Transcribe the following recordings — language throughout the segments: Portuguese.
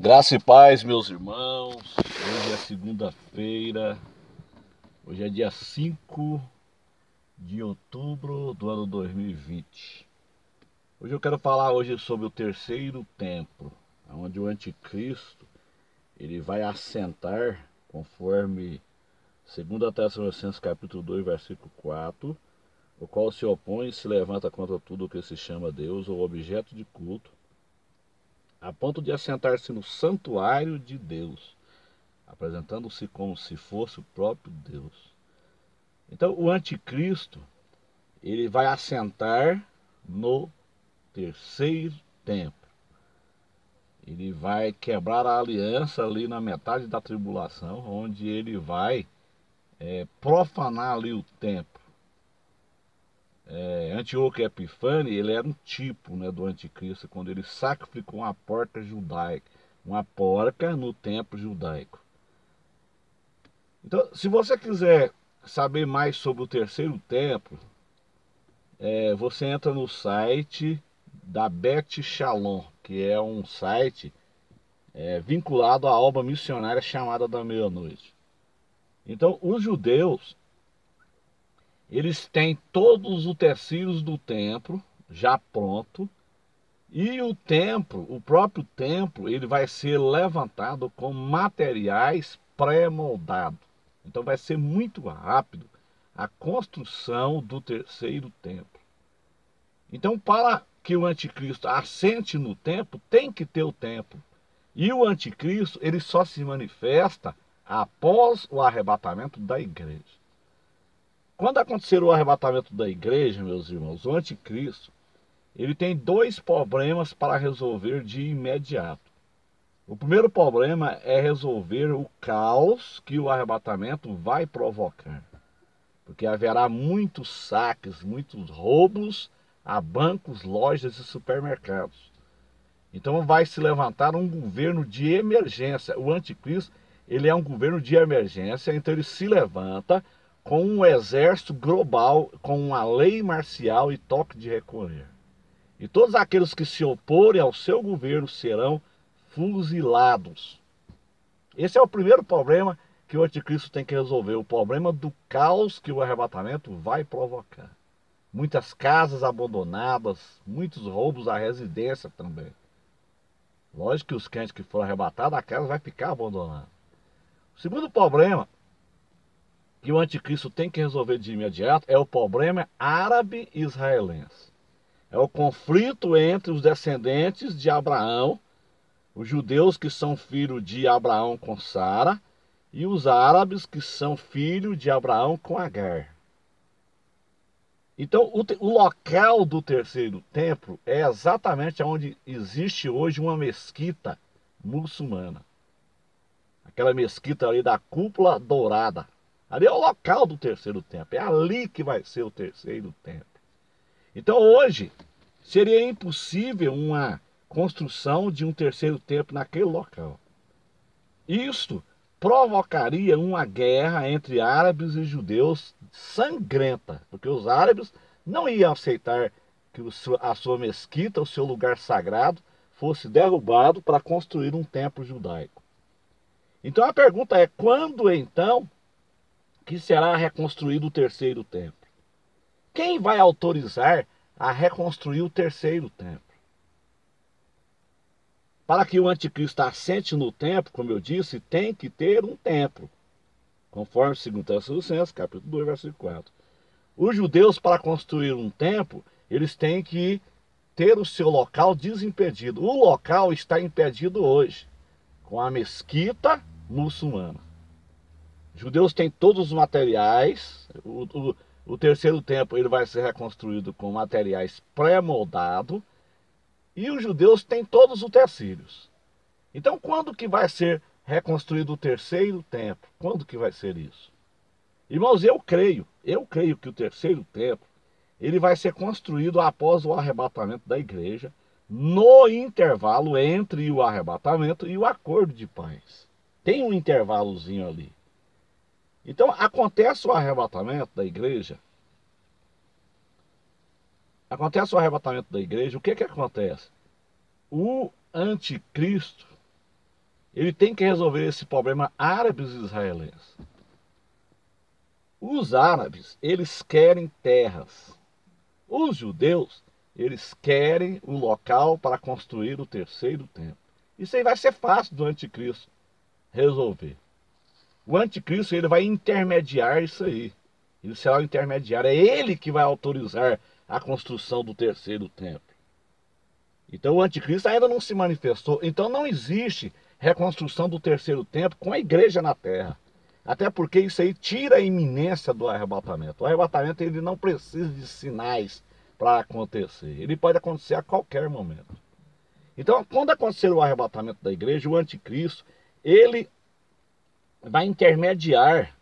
Graça e paz, meus irmãos. Hoje é segunda-feira. Hoje é dia 5 de outubro do ano 2020. Hoje eu quero falar sobre o terceiro templo, onde o anticristo ele vai assentar, conforme 2 Tessalonicenses capítulo 2, versículo 4, o qual se opõe e se levanta contra tudo o que se chama Deus ou objeto de culto, a ponto de assentar-se no santuário de Deus, apresentando-se como se fosse o próprio Deus. Então, o anticristo, ele vai assentar no terceiro templo. Ele vai quebrar a aliança ali na metade da tribulação, onde ele vai profanar ali o templo. Antíoco Epifânio, ele era um tipo, né, do anticristo, quando ele sacrificou uma porca judaica, uma porca no templo judaico. Então, se você quiser saber mais sobre o terceiro templo, você entra no site da Bet Shalom, que é um site vinculado à obra missionária chamada da meia-noite. Então, os judeus, eles têm todos os utensílios do templo já pronto, e o templo, o próprio templo, ele vai ser levantado com materiais pré-moldados. Então vai ser muito rápido a construção do terceiro templo. Então, para que o anticristo assente no templo, tem que ter o templo. E o anticristo, ele só se manifesta após o arrebatamento da igreja. Quando acontecer o arrebatamento da igreja, meus irmãos, o anticristo, ele tem dois problemas para resolver de imediato. O primeiro problema é resolver o caos que o arrebatamento vai provocar. Porque haverá muitos saques, muitos roubos a bancos, lojas e supermercados. Então vai se levantar um governo de emergência. O anticristo, ele é um governo de emergência, então ele se levanta com um exército global, com uma lei marcial e toque de recolher. E todos aqueles que se oporem ao seu governo serão fuzilados. Esse é o primeiro problema que o anticristo tem que resolver, o problema do caos que o arrebatamento vai provocar. Muitas casas abandonadas, muitos roubos à residência também. Lógico que os crentes que foram arrebatados, a casa vai ficar abandonada. O segundo problema que o anticristo tem que resolver de imediato é o problema árabe-israelense. É o conflito entre os descendentes de Abraão, os judeus que são filhos de Abraão com Sara, e os árabes que são filhos de Abraão com Agar. Então, o local do terceiro templo é exatamente onde existe hoje uma mesquita muçulmana. Aquela mesquita ali da cúpula dourada. Ali é o local do terceiro templo. É ali que vai ser o terceiro templo. Então, hoje, seria impossível uma construção de um terceiro templo naquele local. Isto provocaria uma guerra entre árabes e judeus sangrenta, porque os árabes não iam aceitar que a sua mesquita, o seu lugar sagrado, fosse derrubado para construir um templo judaico. Então a pergunta é, quando então que será reconstruído o terceiro templo? Quem vai autorizar a reconstruir o terceiro templo? Para que o anticristo assente no templo, como eu disse, tem que ter um templo. Conforme 2 Tessalonicenses, capítulo 2, versículo 4. Os judeus, para construir um templo, eles têm que ter o seu local desimpedido. O local está impedido hoje, com a mesquita muçulmana. Os judeus têm todos os materiais. O terceiro templo ele vai ser reconstruído com materiais pré-moldados. E os judeus têm todos os utensílios. Então, quando que vai ser reconstruído o terceiro templo? Quando que vai ser isso? Irmãos, eu creio que o terceiro templo, ele vai ser construído após o arrebatamento da igreja, no intervalo entre o arrebatamento e o acordo de paz. Tem um intervalozinho ali. Então, acontece o arrebatamento da igreja. Acontece o arrebatamento da igreja, o que que acontece? O anticristo, Ele tem que resolver esse problema árabes e israelenses. Os árabes, eles querem terras. Os judeus, eles querem o local para construir o terceiro templo. Isso aí vai ser fácil do anticristo resolver. O anticristo, ele vai intermediar isso aí. Ele será o intermediário. É ele que vai autorizar a construção do terceiro templo. Então o anticristo ainda não se manifestou. Então não existe reconstrução do terceiro templo com a igreja na terra. Até porque isso aí tira a iminência do arrebatamento. O arrebatamento, ele não precisa de sinais para acontecer. Ele pode acontecer a qualquer momento. Então, quando acontecer o arrebatamento da igreja, o anticristo, ele vai intermediar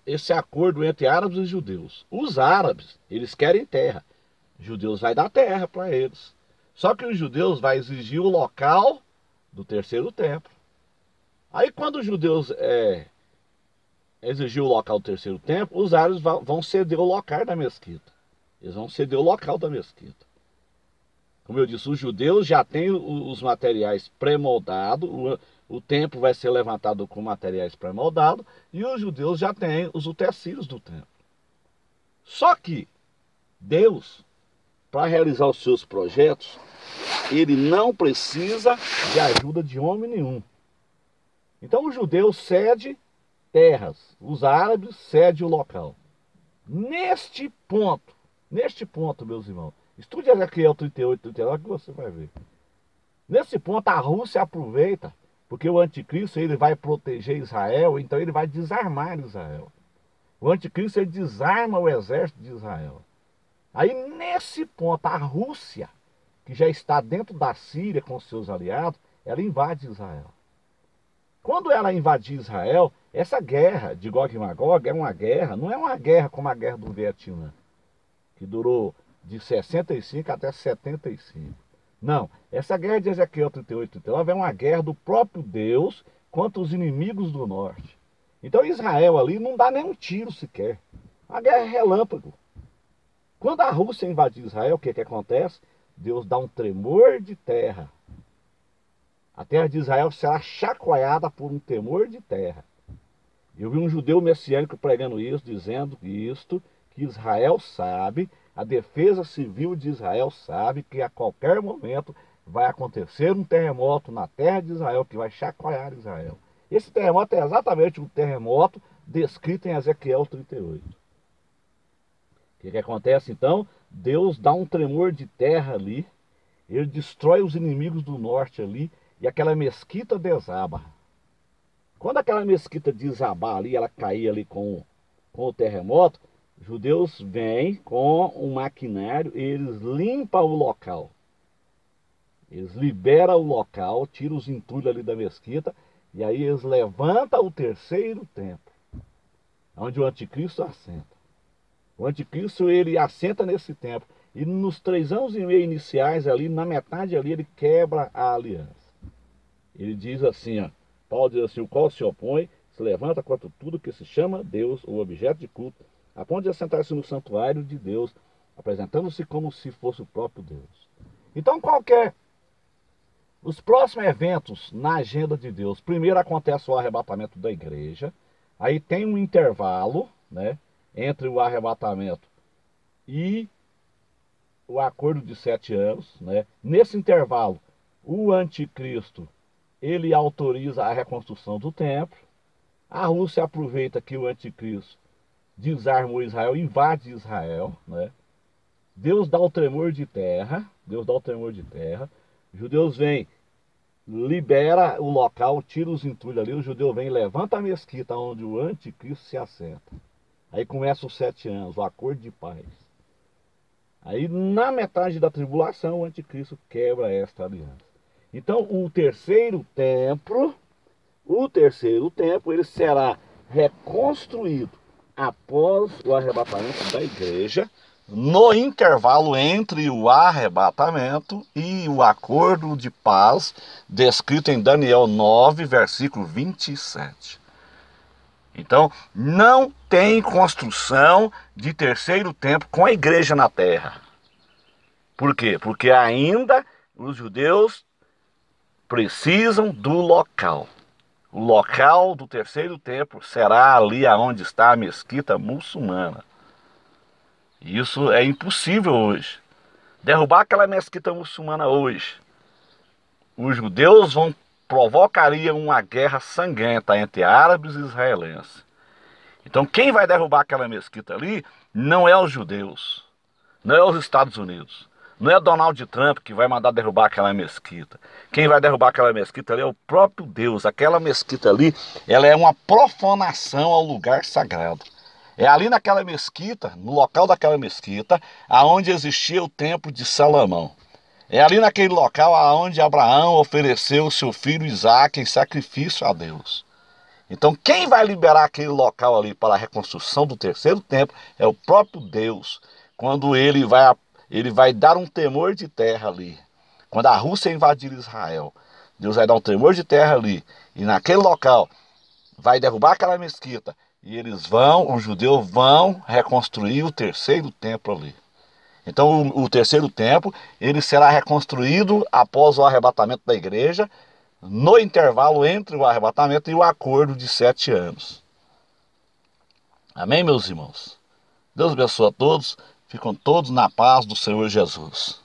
esse acordo entre árabes e judeus. Os árabes, eles querem terra. Os judeus vai dar terra para eles. Só que os judeus vai exigir o local do terceiro templo. Aí quando os judeus exigir o local do terceiro templo, os árabes vão ceder o local da mesquita. Eles vão ceder o local da mesquita. Como eu disse, os judeus já têm os materiais pré-moldados, o templo vai ser levantado com materiais pré-moldados, e os judeus já têm os utensílios do templo. Só que Deus, para realizar os seus projetos, ele não precisa de ajuda de homem nenhum. Então os judeus cedem terras, os árabes cedem o local. Neste ponto, meus irmãos, estude Ezequiel 38, 39 que você vai ver. Nesse ponto a Rússia aproveita, porque o anticristo, ele vai proteger Israel, então ele vai desarmar Israel. O anticristo, ele desarma o exército de Israel. Aí nesse ponto a Rússia, que já está dentro da Síria com seus aliados, ela invade Israel. Quando ela invadir Israel, essa guerra de Gog e Magog é uma guerra, não é uma guerra como a guerra do Vietnã, que durou de 65 até 75. Não, essa guerra de Ezequiel 38 e 39 é uma guerra do próprio Deus contra os inimigos do norte. Então Israel ali não dá nem um tiro sequer. A guerra é relâmpago. Quando a Rússia invadir Israel, o que acontece? Deus dá um tremor de terra. A terra de Israel será chacoalhada por um tremor de terra. Eu vi um judeu messiânico pregando isso, dizendo que Israel sabe, a defesa civil de Israel sabe que a qualquer momento vai acontecer um terremoto na terra de Israel que vai chacoalhar Israel. Esse terremoto é exatamente o terremoto descrito em Ezequiel 38. O que acontece então? Deus dá um tremor de terra ali, ele destrói os inimigos do norte ali, e aquela mesquita desaba. Quando aquela mesquita desabar ali, ela cair ali com o terremoto, os judeus vêm com um maquinário e eles limpam o local. Eles liberam o local, tiram os entulhos ali da mesquita, e aí eles levantam o terceiro templo, onde o anticristo assenta. O anticristo, ele assenta nesse templo, e nos 3 anos e meio iniciais ali, na metade ali, ele quebra a aliança. Ele diz assim, ó, Paulo diz assim: o qual se opõe, se levanta contra tudo que se chama Deus, ou objeto de culto, a ponto de assentar-se no santuário de Deus, apresentando-se como se fosse o próprio Deus. Então os próximos eventos na agenda de Deus, primeiro acontece o arrebatamento da igreja, aí tem um intervalo, né, entre o arrebatamento e o acordo de 7 anos, né? Nesse intervalo, o anticristo, ele autoriza a reconstrução do templo. A Rússia aproveita que o anticristo desarmou Israel, invade Israel, né? Deus dá o tremor de terra, os judeus vêm, libera o local, tira os entulhos ali, o judeu vem, levanta a mesquita onde o anticristo se assenta. Aí começa os 7 anos, o acordo de paz. Aí na metade da tribulação, o anticristo quebra esta aliança. Então o terceiro templo, ele será reconstruído após o arrebatamento da igreja, no intervalo entre o arrebatamento e o acordo de paz, descrito em Daniel 9, versículo 27. Então, não tem construção de terceiro templo com a igreja na terra. Por quê? Porque ainda os judeus precisam do local. O local do terceiro templo será ali aonde está a mesquita muçulmana. Isso é impossível hoje. Derrubar aquela mesquita muçulmana hoje, os judeus provocariam uma guerra sangrenta entre árabes e israelenses. Então quem vai derrubar aquela mesquita ali não é os judeus, não é os Estados Unidos, não é Donald Trump que vai mandar derrubar aquela mesquita. Quem vai derrubar aquela mesquita ali é o próprio Deus. Aquela mesquita ali, ela é uma profanação ao lugar sagrado. É ali naquela mesquita, no local daquela mesquita, aonde existia o templo de Salomão. É ali naquele local aonde Abraão ofereceu o seu filho Isaque em sacrifício a Deus. Então quem vai liberar aquele local ali para a reconstrução do terceiro templo é o próprio Deus. Quando ele vai dar um temor de terra ali. Quando a Rússia invadir Israel, Deus vai dar um temor de terra ali. E naquele local vai derrubar aquela mesquita. E os judeus vão reconstruir o terceiro templo ali. Então o terceiro templo, ele será reconstruído após o arrebatamento da igreja, no intervalo entre o arrebatamento e o acordo de 7 anos. Amém, meus irmãos? Deus abençoe a todos, ficam todos na paz do Senhor Jesus.